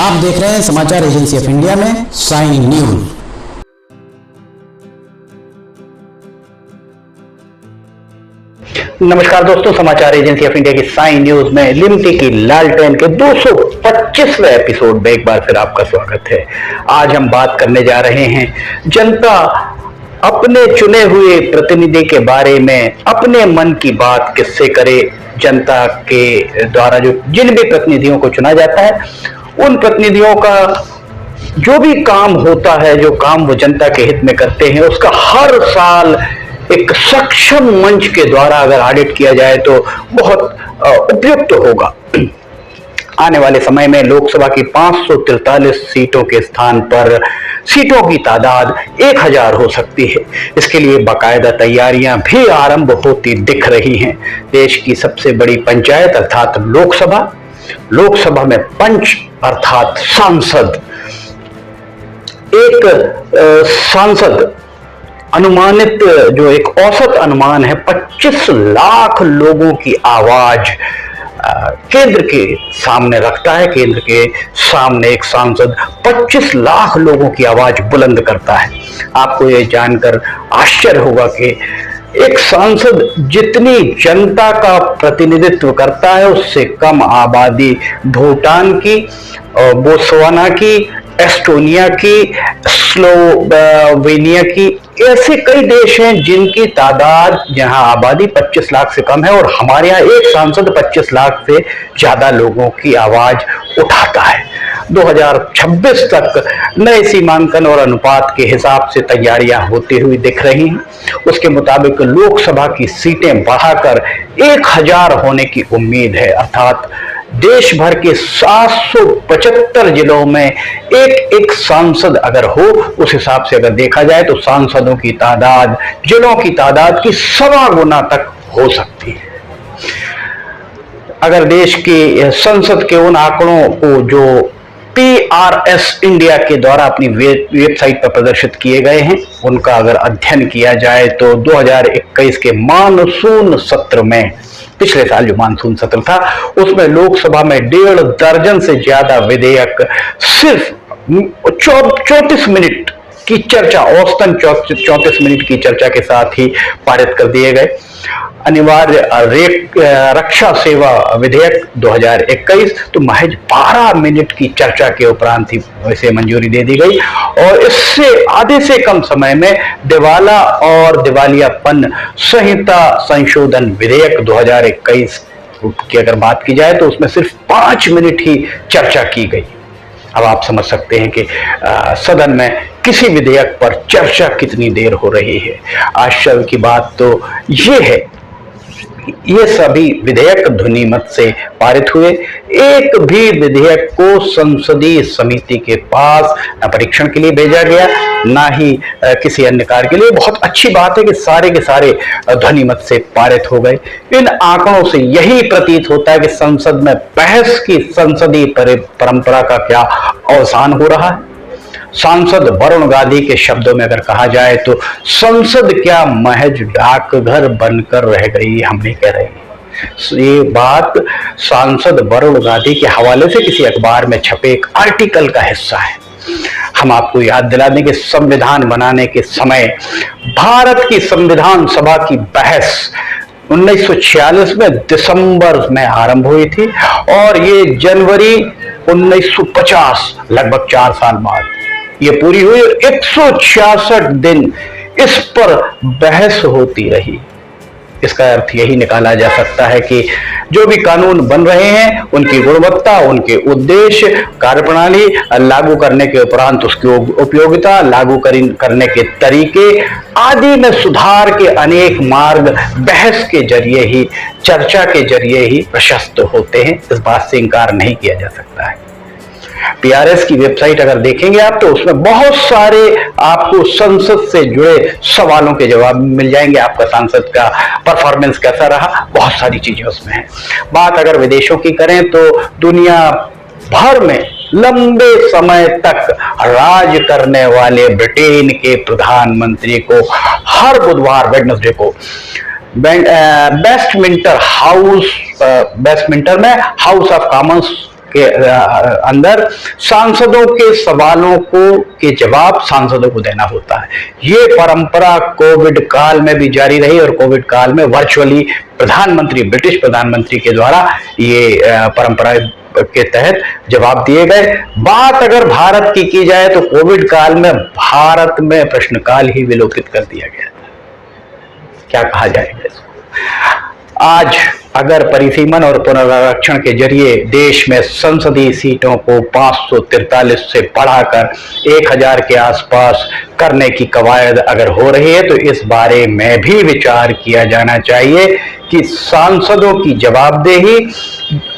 आप देख रहे हैं समाचार एजेंसी ऑफ इंडिया में साइन न्यूज। नमस्कार दोस्तों, समाचार एजेंसी ऑफ इंडिया की साइन न्यूज में लिमटी की लालटेन के 225वें एपिसोड में एक बार फिर आपका स्वागत है। आज हम बात करने जा रहे हैं जनता अपने चुने हुए प्रतिनिधि के बारे में अपने मन की बात किससे करे। जनता के द्वारा जिन भी प्रतिनिधियों को चुना जाता है, उन प्रतिनिधियों का जो भी काम होता है, जो काम वो जनता के हित में करते हैं, उसका हर साल एक सक्षम मंच के द्वारा अगर ऑडिट किया जाए तो बहुत उपयुक्त होगा। आने वाले समय में लोकसभा की 543 सीटों के स्थान पर सीटों की तादाद 1000 हो सकती है। इसके लिए बाकायदा तैयारियां भी आरंभ होती दिख रही हैं। देश की सबसे बड़ी पंचायत अर्थात लोकसभा में पंच अर्थात सांसद, एक सांसद अनुमानित जो एक औसत अनुमान है 25 लाख लोगों की आवाज केंद्र के सामने रखता है। केंद्र के सामने एक सांसद 25 लाख लोगों की आवाज बुलंद करता है। आपको ये जानकर आश्चर्य होगा कि एक सांसद जितनी जनता का प्रतिनिधित्व करता है, उससे कम आबादी भूटान की, बोत्सवाना की, एस्टोनिया की, स्लोवेनिया की, ऐसे कई देश हैं जिनकी तादाद, जहां आबादी 25 लाख से कम है, और हमारे यहाँ एक सांसद 25 लाख से ज्यादा लोगों की आवाज उठाता है। 2026 तक नए सीमांकन और अनुपात के हिसाब से तैयारियां होती हुई दिख रही हैं। उसके मुताबिक लोकसभा की सीटें बढ़ाकर 1000 होने की उम्मीद है, अर्थात देश भर के 775 जिलों में एक सांसद अगर हो, उस हिसाब से अगर देखा जाए तो सांसदों की तादाद जिलों की तादाद की 1.25 गुना तक हो सकती है। अगर देश की संसद के उन आंकड़ों को जो PRS इंडिया के द्वारा अपनी वेबसाइट पर प्रदर्शित किए गए हैं, उनका अगर अध्ययन किया जाए तो 2021 के मानसून सत्र में, पिछले साल जो मानसून सत्र था, उसमें लोकसभा में 1.5 दर्जन से ज्यादा विधेयक सिर्फ 34 मिनट की चर्चा, औसतन 34 मिनट की चर्चा के साथ ही पारित कर दिए गए। अनिवार्य रक्षा सेवा विधेयक 2021 तो महज 12 मिनट की चर्चा के उपरांत ही इसे मंजूरी दे दी गई, और इससे आधे से कम समय में दिवाला और दिवालियापन संहिता संशोधन विधेयक 2021 की अगर बात की जाए तो उसमें सिर्फ 5 मिनट ही चर्चा की गई। अब आप समझ सकते हैं कि सदन में किसी विधेयक पर चर्चा कितनी देर हो रही है। आश्चर्य की बात तो ये है, ये सभी विधेयक ध्वनिमत से पारित हुए। एक भी विधेयक को संसदीय समिति के पास न परीक्षण के लिए भेजा गया, ना ही किसी अन्य कार्य के लिए। बहुत अच्छी बात है कि सारे के सारे ध्वनिमत से पारित हो गए। इन आंकड़ों से यही प्रतीत होता है कि संसद में बहस की संसदीय परंपरा का क्या अवसान हो रहा है। सांसद वरुण गांधी के शब्दों में अगर कहा जाए तो संसद क्या महज डाकघर बनकर रह गई, हम नहीं कह रहे। ये बात सांसद वरुण गांधी के हवाले से किसी अखबार में छपे एक आर्टिकल का हिस्सा है। हम आपको याद दिला दें कि संविधान बनाने के समय भारत की संविधान सभा की बहस 1946 में दिसंबर में आरंभ हुई थी, और ये जनवरी 1950, लगभग 4 साल बाद ये पूरी हुई, और 166 दिन इस पर बहस होती रही। इसका अर्थ यही निकाला जा सकता है कि जो भी कानून बन रहे हैं, उनकी गुणवत्ता, उनके उद्देश्य, कार्यप्रणाली लागू करने के उपरांत उसकी उपयोगिता, लागू करने के तरीके आदि में सुधार के अनेक मार्ग बहस के जरिए ही, चर्चा के जरिए ही प्रशस्त होते हैं। इस बात से इनकार नहीं किया जा सकता है। PRS की वेबसाइट अगर देखेंगे आप तो उसमें बहुत सारे आपको संसद से जुड़े सवालों के जवाब मिल जाएंगे। आपका सांसद का परफॉर्मेंस कैसा रहा, बहुत सारी चीजें उसमें हैं। बात अगर विदेशों की करें तो दुनिया भर में लंबे समय तक राज करने वाले ब्रिटेन के प्रधानमंत्री को हर बुधवार, वेडनेसडे को वेस्टमिंस्टर में हाउस ऑफ कॉमन्स के अंदर सांसदों के सवालों के जवाब सांसदों को देना होता है। ये परंपरा कोविड काल में भी जारी रही और कोविड काल में वर्चुअली ब्रिटिश प्रधानमंत्री के द्वारा ये परंपरा के तहत जवाब दिए गए। बात अगर भारत की जाए तो कोविड काल में भारत में प्रश्नकाल ही विलोपित कर दिया गया था। क्या कहा जाएगा इसको? आज अगर परिसीमन और पुनरारक्षण के जरिए देश में संसदीय सीटों को 543 से बढ़ाकर 1000 के आसपास करने की कवायद अगर हो रही है तो इस बारे में भी विचार किया जाना चाहिए कि सांसदों की जवाबदेही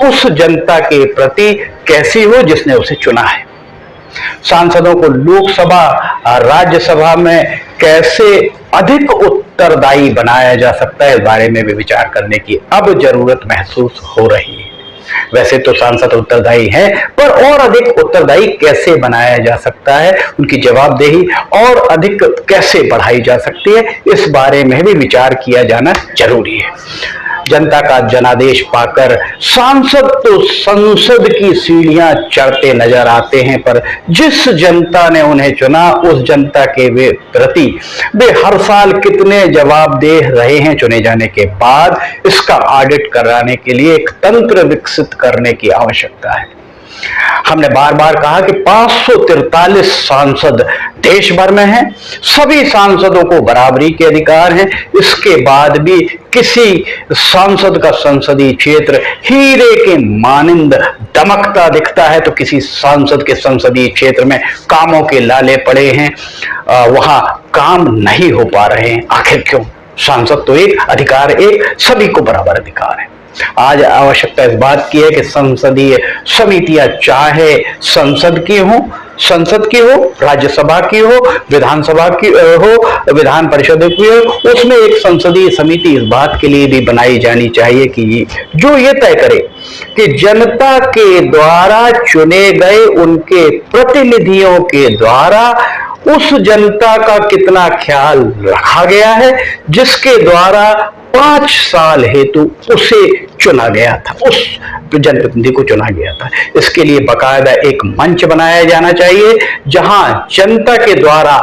उस जनता के प्रति कैसी हो जिसने उसे चुना है। सांसदों को लोकसभा राज्यसभा में कैसे अधिक उत्तरदायी बनाया जा सकता है, इस बारे में भी विचार करने की अब जरूरत महसूस हो रही है। वैसे तो सांसद उत्तरदायी हैं, पर और अधिक उत्तरदायी कैसे बनाया जा सकता है, उनकी जवाबदेही और अधिक कैसे बढ़ाई जा सकती है, इस बारे में भी विचार किया जाना जरूरी है। जनता का जनादेश पाकर सांसद तो संसद की सीढ़ियां चढ़ते नजर आते हैं, पर जिस जनता ने उन्हें चुना उस जनता के प्रति वे हर साल कितने जवाबदेह रहे हैं चुने जाने के बाद, इसका ऑडिट कराने के लिए एक तंत्र विकसित करने की आवश्यकता है। हमने बार बार कहा कि 543 सांसद देश भर में हैं, सभी सांसदों को बराबरी के अधिकार हैं। इसके बाद भी किसी सांसद का संसदीय क्षेत्र हीरे के मानिंद दमकता दिखता है तो किसी सांसद के संसदीय क्षेत्र में कामों के लाले पड़े हैं, वहां काम नहीं हो पा रहे हैं। आखिर क्यों? सांसद तो एक अधिकार, एक सभी को बराबर अधिकार है। आज आवश्यकता इस बात की है कि संसदीय समितियां चाहे संसद की हो, राज्यसभा की हो, विधानसभा की हो, विधान परिषद की हो, उसमें एक संसदीय समिति इस बात के लिए भी बनाई जानी चाहिए कि जो ये तय करे कि जनता के द्वारा चुने गए उनके प्रतिनिधियों के द्वारा उस जनता का कितना ख्याल रखा गया है जिसके द्वारा 5 साल हेतु उसे चुना गया था, उस जनप्रतिनिधि को चुना गया था। इसके लिए बाकायदा एक मंच बनाया जाना चाहिए जहां जनता के द्वारा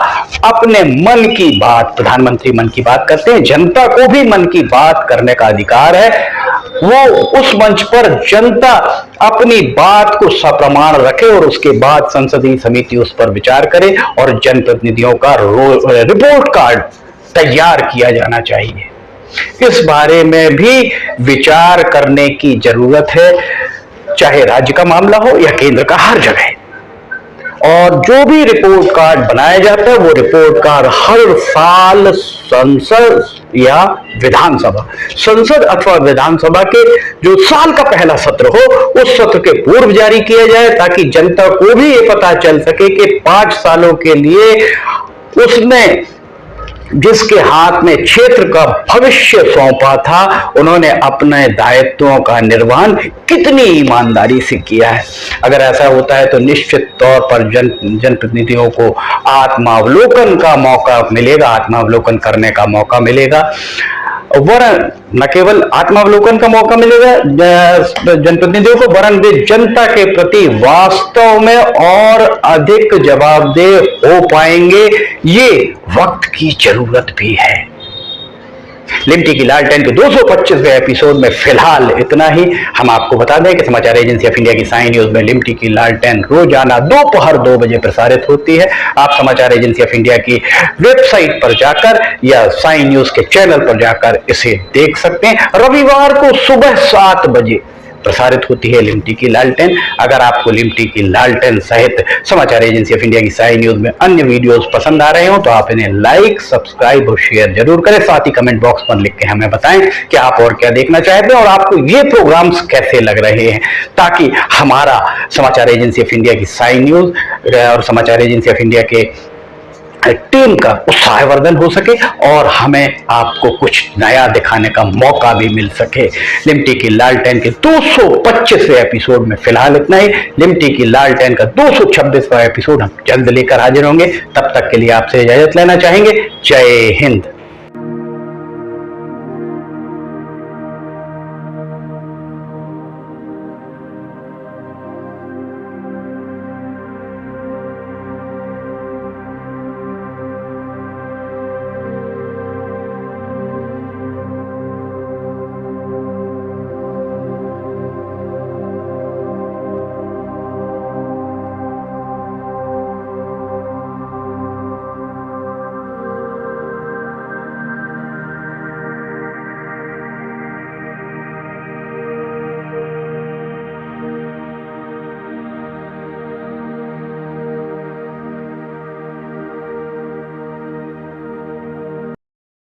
अपने मन की बात, प्रधानमंत्री मन की बात करते हैं, जनता को भी मन की बात करने का अधिकार है। वो उस मंच पर जनता अपनी बात को सप्रमाण रखे और उसके बाद संसदीय समिति उस पर विचार करे और जनप्रतिनिधियों का रिपोर्ट कार्ड तैयार किया जाना चाहिए। इस बारे में भी विचार करने की जरूरत है, चाहे राज्य का मामला हो या केंद्र का, हर जगह। और जो भी रिपोर्ट कार्ड बनाया जाता है वो रिपोर्ट कार्ड हर साल संसद या विधानसभा, संसद अथवा विधानसभा के जो साल का पहला सत्र हो उस सत्र के पूर्व जारी किया जाए, ताकि जनता को भी ये पता चल सके कि 5 सालों के लिए उसने जिसके हाथ में क्षेत्र का भविष्य सौंपा था उन्होंने अपने दायित्वों का निर्वहन कितनी ईमानदारी से किया है। अगर ऐसा होता है तो निश्चित तौर पर जनप्रतिनिधियों को आत्मावलोकन का मौका मिलेगा, आत्मावलोकन करने का मौका मिलेगा। वरन न केवल आत्मावलोकन का मौका मिलेगा जनप्रतिनिधियों को, वरन वे जनता के प्रति वास्तव में और अधिक जवाबदेह हो पाएंगे। ये वक्त की जरूरत भी है। लिमटी की लालटेन के 225वें एपिसोड में फिलहाल इतना ही। हम आपको बता दें कि समाचार एजेंसी ऑफ इंडिया की साइन न्यूज में लिमटी की लालटेन रोजाना दोपहर 2 बजे प्रसारित होती है। आप समाचार एजेंसी ऑफ इंडिया की वेबसाइट पर जाकर या साइन न्यूज के चैनल पर जाकर इसे देख सकते हैं। रविवार को सुबह 7 बजे प्रसारित होती है लिमटी की लालटेन। अगर आपको लिमटी की लालटेन सहित समाचार एजेंसी ऑफ इंडिया की साइन न्यूज में अन्य वीडियोस पसंद आ रहे हो तो आप इन्हें लाइक, सब्सक्राइब और शेयर जरूर करें। साथ ही कमेंट बॉक्स पर लिख के हमें बताएं कि आप और क्या देखना चाहते हैं और आपको ये प्रोग्राम्स कैसे लग रहे हैं, ताकि हमारा समाचार एजेंसी ऑफ इंडिया की साइन न्यूज और समाचार एजेंसी ऑफ इंडिया के टीम का उत्साहवर्धन हो सके और हमें आपको कुछ नया दिखाने का मौका भी मिल सके। लिमटी की लालटेन के 225वें एपिसोड में फिलहाल इतना ही। लिमटी की लालटेन का 226वां एपिसोड हम जल्द लेकर हाजिर होंगे। तब तक के लिए आपसे इजाजत लेना चाहेंगे। जय हिंद।